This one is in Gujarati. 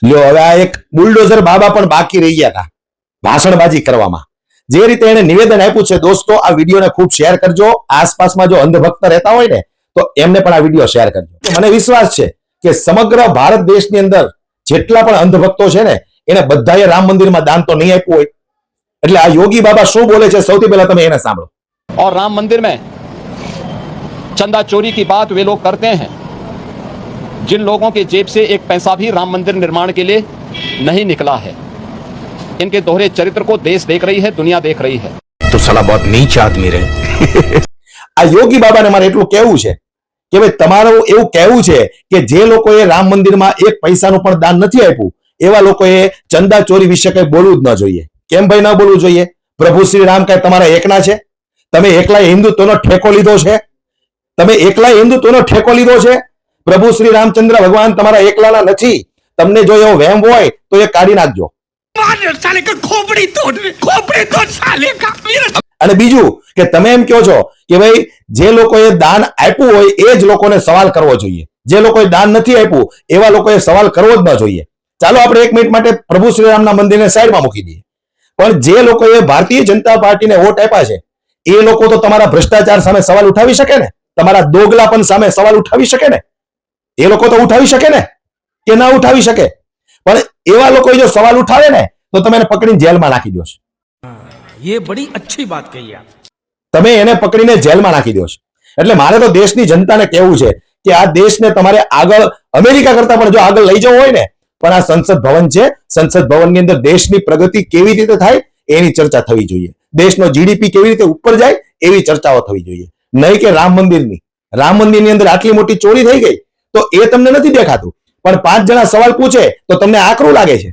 લ્યો હવે આ એક બુલડોઝર બાબા પણ બાકી રહી ગયા હતા ભાષણબાજી કરવામાં. જે રીતે એને નિવેદન આપ્યું છે દોસ્તો, આ વિડીયોને ખૂબ શેર કરજો. આસપાસમાં જો અંધભક્ત રહેતા હોય ને તો એમને પણ આ વિડીયો શેર કરજો. મને વિશ્વાસ છે કે સમગ્ર ભારત દેશની અંદર જેટલા પણ અંધભક્તો છે ને એને બધાએ રામ મંદિરમાં દાન તો નહીં આપ્યું હોય. એટલે આ યોગી બાબા શું બોલે છે સૌથી પહેલા તમે એને સાંભળો. और राम मंदिर में चंदा चोरी की बात वे लोग करते हैं जिन लोगों के जेब से एक पैसा भी राम मंदिर निर्माण के लिए नहीं निकला है. इनके दोहरे चरित्र को देश देख रही है, दुनिया देख रही है. तो साला बहुत नीच आदमी रहे. આ યોગી બાબાને મારે એટલું કહેવું છે કે ભાઈ તમારું એવું કહેવું છે કે જે લોકોએ રામ મંદિરમાં એક પૈસાનું પણ દાન નથી આપ્યું એવા લોકોએ ચંદા ચોરી વિશે કઈ બોલવું જ ન જોઈએ. કેમ ભાઈ ન બોલવું જોઈએ? પ્રભુ શ્રી રામ કઈ તમારા એકના છે? તમે એકલા હિન્દુત્વનો ઠેકો લીધો છે? તમે એકલા હિન્દુત્વનો ઠેકો લીધો છે? પ્રભુ શ્રી રામચંદ્ર ભગવાન તમારા એકલાના નથી. તમને જો એવો વહેમ હોય તો એ કાઢી નાખજો. અને બીજું કે તમે એમ કહો છો કે ભાઈ જે લોકોએ દાન આપ્યું હોય એ જ લોકોને સવાલ કરવો જોઈએ, જે લોકોએ દાન નથી આપ્યું એવા લોકોએ સવાલ કરવો જ ન જોઈએ. ચાલો આપણે 1 મિનિટ માટે પ્રભુ શ્રી રામના મંદિરને સાઈડમાં મૂકી દઈએ. પણ જે લોકોએ ભારતીય જનતા પાર્ટીને વોટ આપ્યા છે એ લોકો તો તમારા ભ્રષ્ટાચાર સામે સવાલ ઉઠાવી શકે ને? તમારા દોગલાપન સામે સવાલ ઉઠાવી શકે ને? એ લોકો તો ઉઠાવી શકે ને કે ના ઉઠાવી શકે? પણ એવા લોકો જો સવાલ ઉઠાવે ને તો તમે એને પકડીને જેલમાં નાખી દો છો. ये बड़ी अच्छी बात कही आप. તમે એને પકડીને જેલમાં નાખી દો છો. એટલે મારે તો દેશની જનતાને કહેવું છે કે આ દેશને તમારે આગળ અમેરિકા કરતા પણ જો આગળ લઈ જવું હોય ને પણ આ સંસદ ભવન છે, સંસદ ભવનની અંદર દેશની પ્રગતિ કેવી રીતે થાય એની ચર્ચા થવી જોઈએ. દેશનો જીડીપી કેવી રીતે ઉપર જાય એવી ચર્ચાઓ થવી જોઈએ, નહીં કે રામ મંદિરની. રામ મંદિરની અંદર આટલી મોટી ચોરી થઈ ગઈ તો એ તમને નથી દેખાતું, પણ 5 જણા સવાલ પૂછે તો તમને આકરું લાગે છે.